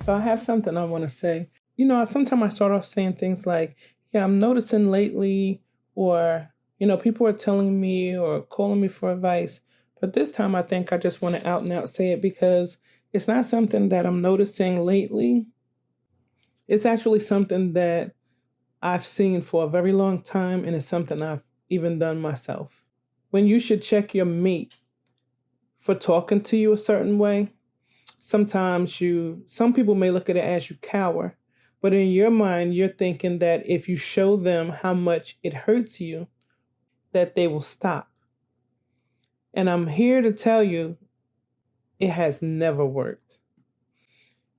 So I have something I want to say. Sometimes I start off saying things like, yeah, I'm noticing lately, or, people are telling me or calling me for advice. But this time I think I just want to out and out say it because it's not something that I'm noticing lately. It's actually something that I've seen for a very long time, and it's something I've even done myself. When you should check your mate for talking to you a certain way, some people may look at it as you cower, but in your mind, you're thinking that if you show them how much it hurts you, that they will stop. And I'm here to tell you, it has never worked.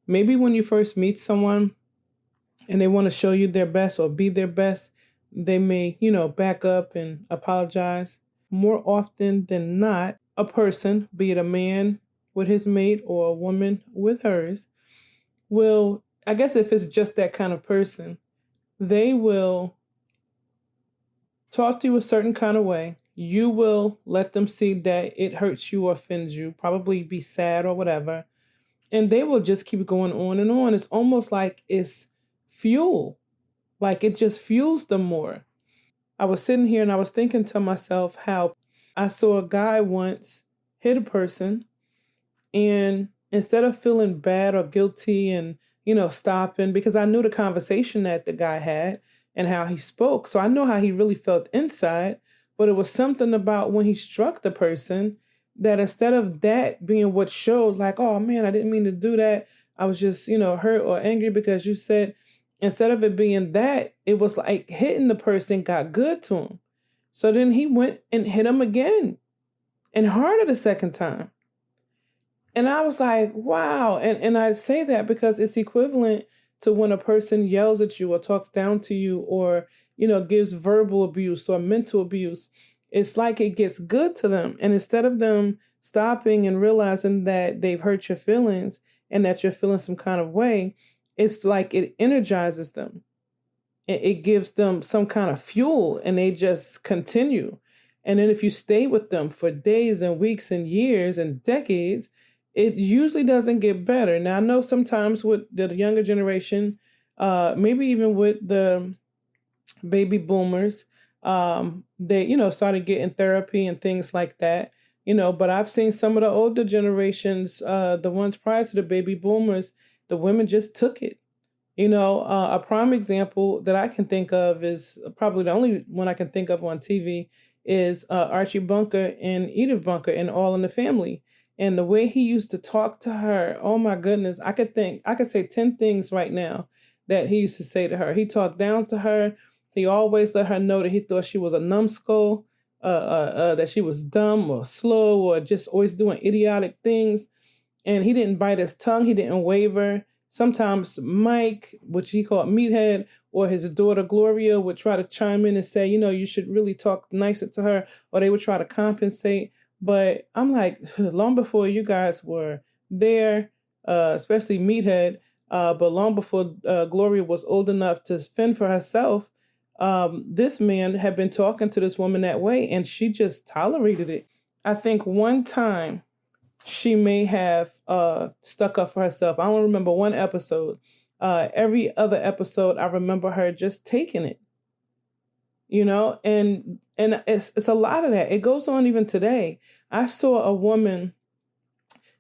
Maybe when you first meet someone and they want to show you their best or be their best, they may, back up and apologize. More often than not, a person, be it a man with his mate or a woman with hers, will, I guess if it's just that kind of person, they will talk to you a certain kind of way. You will let them see that it hurts you or offends you, probably be sad or whatever. And they will just keep going on and on. It's almost like it's fuel. Like it just fuels them more. I was sitting here and I was thinking to myself how I saw a guy once hit a person, and instead of feeling bad or guilty and, stopping, because I knew the conversation that the guy had and how he spoke. So I know how he really felt inside. But it was something about when he struck the person that instead of that being what showed, like, oh man, I didn't mean to do that. I was just, hurt or angry because you said, instead of it being that, it was like hitting the person got good to him. So then he went and hit him again and harder the second time. And I was like, wow. And I say that because it's equivalent to when a person yells at you or talks down to you or, gives verbal abuse or mental abuse. It's like it gets good to them. And instead of them stopping and realizing that they've hurt your feelings and that you're feeling some kind of way, it's like it energizes them. It gives them some kind of fuel and they just continue. And then if you stay with them for days and weeks and years and decades, it usually doesn't get better. Now, I know sometimes with the younger generation, maybe even with the baby boomers, they, started getting therapy and things like that, but I've seen some of the older generations, the ones prior to the baby boomers, the women just took it. A prime example that I can think of is probably the only one I can think of on TV is Archie Bunker and Edith Bunker in All in the Family. And the way he used to talk to her, oh my goodness, I could say 10 things right now that he used to say to her. He talked down to her. He always let her know that he thought she was a numbskull, that she was dumb or slow or just always doing idiotic things. And he didn't bite his tongue. He didn't waver. Sometimes Mike, which he called Meathead, or his daughter Gloria would try to chime in and say, you should really talk nicer to her, or they would try to compensate. But I'm like, long before you guys were there, especially Meathead, but long before Gloria was old enough to fend for herself, this man had been talking to this woman that way, and she just tolerated it. I think one time she may have stuck up for herself. I don't remember one episode. Every other episode, I remember her just taking it. And it's a lot of that. It goes on even today. I saw a woman.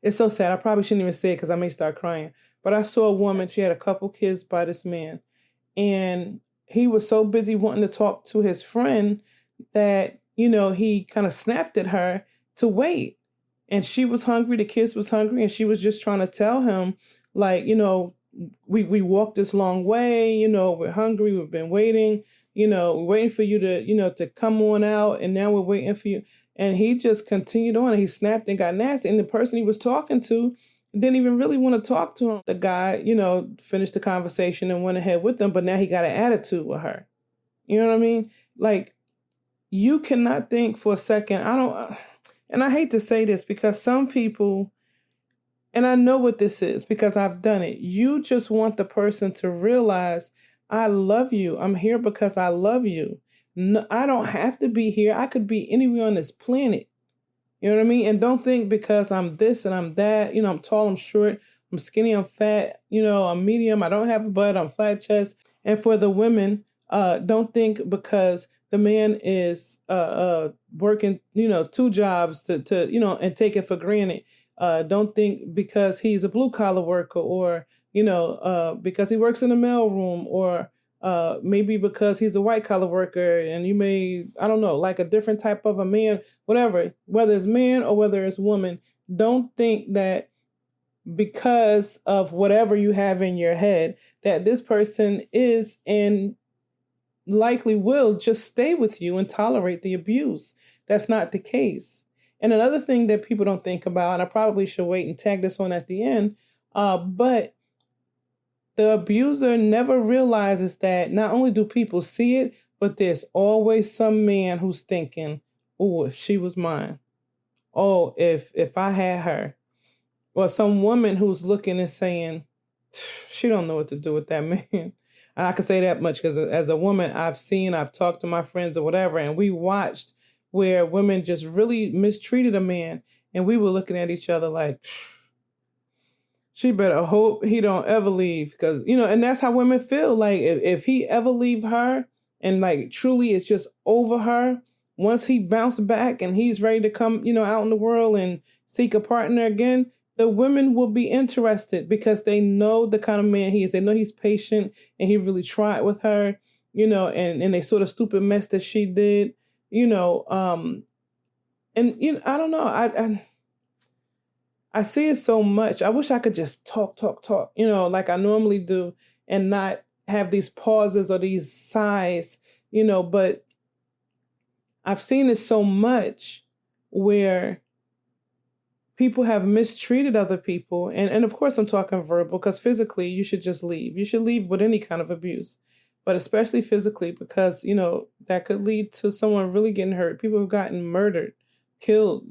It's so sad. I probably shouldn't even say it because I may start crying. But I saw a woman. She had a couple kids by this man, and he was so busy wanting to talk to his friend that he kind of snapped at her to wait. And she was hungry. The kids was hungry, and she was just trying to tell him, like, we walked this long way. We're hungry. We've been waiting. We're waiting for you to, to come on out. And now we're waiting for you. And he just continued on. And he snapped and got nasty. And the person he was talking to didn't even really want to talk to him. The guy, finished the conversation and went ahead with them. But now he got an attitude with her. You know what I mean? Like, you cannot think for a second. And I hate to say this because some people, and I know what this is because I've done it. You just want the person to realize, I love you. I'm here because I love you. No, I don't have to be here. I could be anywhere on this planet. You know what I mean? And don't think because I'm this and I'm that, I'm tall, I'm short, I'm skinny, I'm fat, I'm medium, I don't have a butt, I'm flat chest. And for the women, don't think because the man is working, two jobs to and take it for granted. Don't think because he's a blue collar worker or, because he works in the mailroom or maybe because he's a white collar worker and you may, I don't know, like a different type of a man, whatever, whether it's man or whether it's woman, don't think that because of whatever you have in your head that this person is and likely will just stay with you and tolerate the abuse. That's not the case. And another thing that people don't think about, and I probably should wait and tag this on at the end, but the abuser never realizes that not only do people see it, but there's always some man who's thinking, oh, if she was mine. Oh, if I had her. Or some woman who's looking and saying, she don't know what to do with that man. And I can say that much because as a woman, I've talked to my friends or whatever, and we watched where women just really mistreated a man. And we were looking at each other like, she better hope he don't ever leave. Because, and that's how women feel. Like if he ever leave her and like truly it's just over her, once he bounced back and he's ready to come, out in the world and seek a partner again, the women will be interested because they know the kind of man he is. They know he's patient and he really tried with her, and they sort of stupid mess that she did, and I don't know. I see it so much. I wish I could just talk, like I normally do and not have these pauses or these sighs, but I've seen it so much where people have mistreated other people. And of course, I'm talking verbal because physically you should just leave. You should leave with any kind of abuse, but especially physically because, that could lead to someone really getting hurt. People have gotten murdered, killed,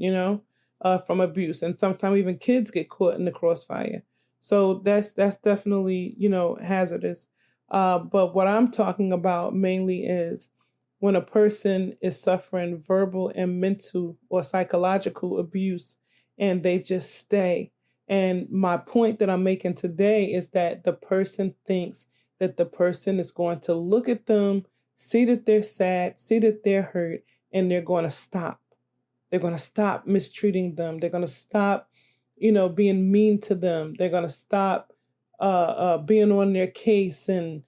from abuse. And sometimes even kids get caught in the crossfire. So that's definitely, hazardous. But what I'm talking about mainly is when a person is suffering verbal and mental or psychological abuse and they just stay. And my point that I'm making today is that the person thinks that the person is going to look at them, see that they're sad, see that they're hurt, and they're going to stop. They're going to stop mistreating them. They're going to stop, being mean to them. They're going to stop being on their case and,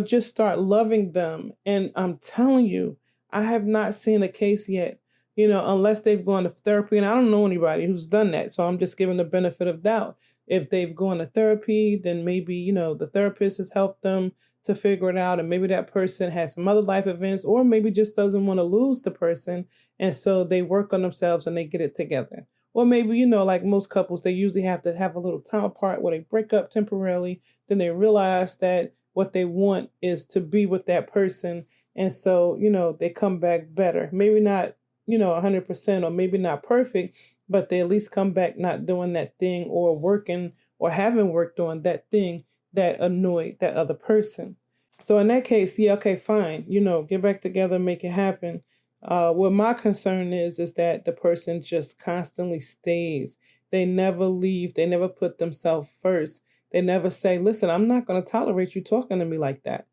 just start loving them. And I'm telling you, I have not seen a case yet, unless they've gone to therapy. And I don't know anybody who's done that. So I'm just giving the benefit of doubt. If they've gone to therapy, then maybe, the therapist has helped them to figure it out. And maybe that person has some other life events, or maybe just doesn't want to lose the person. And so they work on themselves and they get it together. Or maybe, like most couples, they usually have to have a little time apart where they break up temporarily. Then they realize that what they want is to be with that person. And so, they come back better. Maybe not, 100% or maybe not perfect, but they at least come back not doing that thing or working or haven't worked on that thing that annoyed that other person. So in that case, yeah, okay, fine. Get back together, make it happen. What my concern is that the person just constantly stays. They never leave. They never put themselves first. They never say, listen, I'm not going to tolerate you talking to me like that.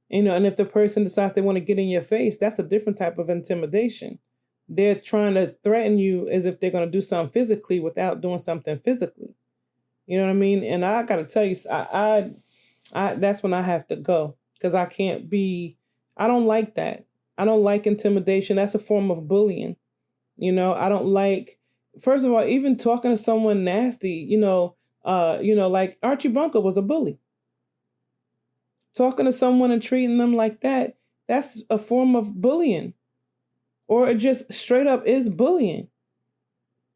And if the person decides they want to get in your face, that's a different type of intimidation. They're trying to threaten you as if they're going to do something physically without doing something physically. You know what I mean? And I got to tell you, I that's when I have to go because I don't like that. I don't like intimidation. That's a form of bullying. I don't like, first of all, even talking to someone nasty, like Archie Bunker was a bully. Talking to someone and treating them like that, that's a form of bullying. Or it just straight up is bullying.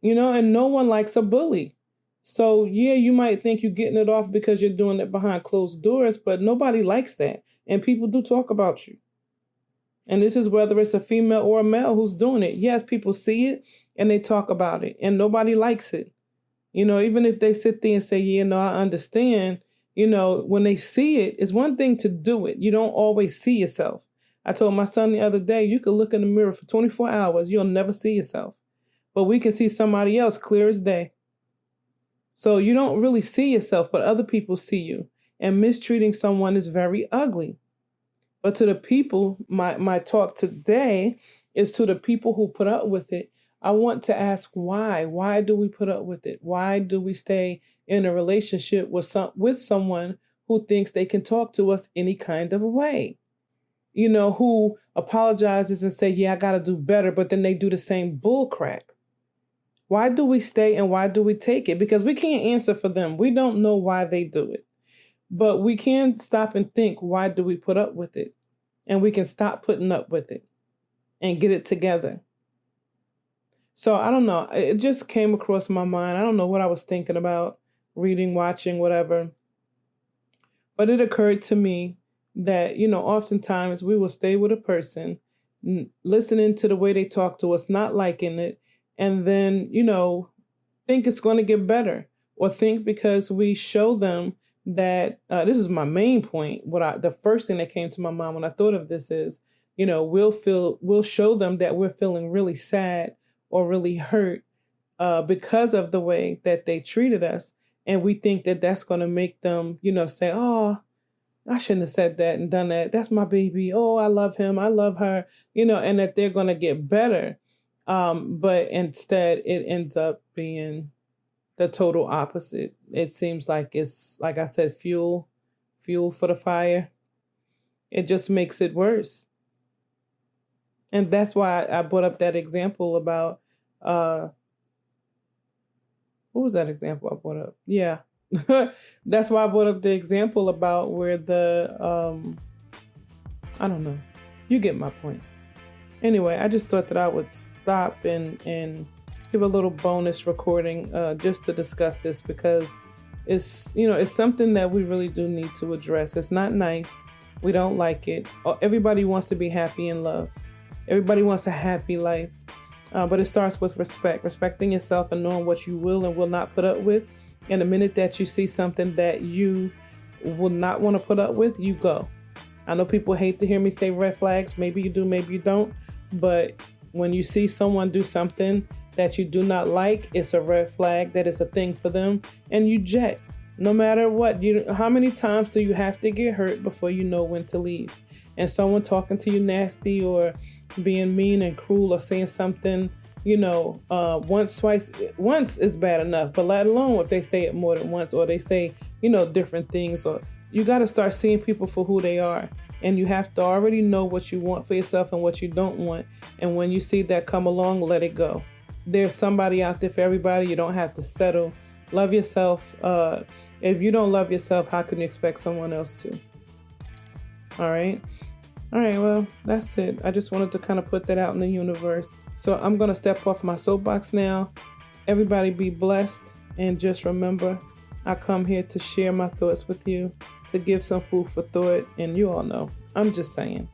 And no one likes a bully. So, yeah, you might think you're getting it off because you're doing it behind closed doors, but nobody likes that. And people do talk about you. And this is whether it's a female or a male who's doing it. Yes, people see it and they talk about it and nobody likes it. Even if they sit there and say, yeah, no, I understand, when they see it, it's one thing to do it. You don't always see yourself. I told my son the other day, you could look in the mirror for 24 hours. You'll never see yourself. But we can see somebody else clear as day. So you don't really see yourself, but other people see you. And mistreating someone is very ugly. But to the people, my talk today is to the people who put up with it. I want to ask why. Why do we put up with it? Why do we stay in a relationship with someone who thinks they can talk to us any kind of way? Who apologizes and say, yeah, I got to do better, but then they do the same bull crap. Why do we stay and why do we take it? Because we can't answer for them. We don't know why they do it. But we can stop and think, why do we put up with it? And we can stop putting up with it and get it together. So I don't know. It just came across my mind. I don't know what I was thinking about, reading, watching, whatever. But it occurred to me that, oftentimes we will stay with a person, listening to the way they talk to us, not liking it, and then, think it's going to get better, or think because we show them that this is my main point. The first thing that came to my mind when I thought of this is, we'll show them that we're feeling really sad or really hurt because of the way that they treated us. And we think that that's going to make them, say, oh, I shouldn't have said that and done that. That's my baby. Oh, I love him. I love her, and that they're going to get better. But instead it ends up being the total opposite. It seems like it's, like I said, fuel for the fire. It just makes it worse. And that's why I brought up that example about, what was that example I brought up? Yeah. That's why I brought up the example about where I don't know. You get my point. Anyway, I just thought that I would stop and give a little bonus recording just to discuss this, because it's something that we really do need to address. It's not nice. We don't like it. Everybody wants to be happy in love. Everybody wants a happy life. But it starts with respecting yourself and knowing what you will and will not put up with. And the minute that you see something that you will not want to put up with, you go. I know people hate to hear me say red flags. Maybe you do, maybe you don't. But when you see someone do something that you do not like, it's a red flag that it's a thing for them, and you jet. No matter what, how many times do you have to get hurt before you know when to leave? And someone talking to you nasty or being mean and cruel or saying something, once, twice, once is bad enough, but let alone if they say it more than once, or they say, different things. Or you got to start seeing people for who they are. And you have to already know what you want for yourself and what you don't want. And when you see that come along, let it go. There's somebody out there for everybody. You don't have to settle. Love yourself. If you don't love yourself, how can you expect someone else to? All right. Well, that's it. I just wanted to kind of put that out in the universe. So I'm going to step off my soapbox now. Everybody be blessed. And just remember, I come here to share my thoughts with you, to give some food for thought. And you all know, I'm just saying.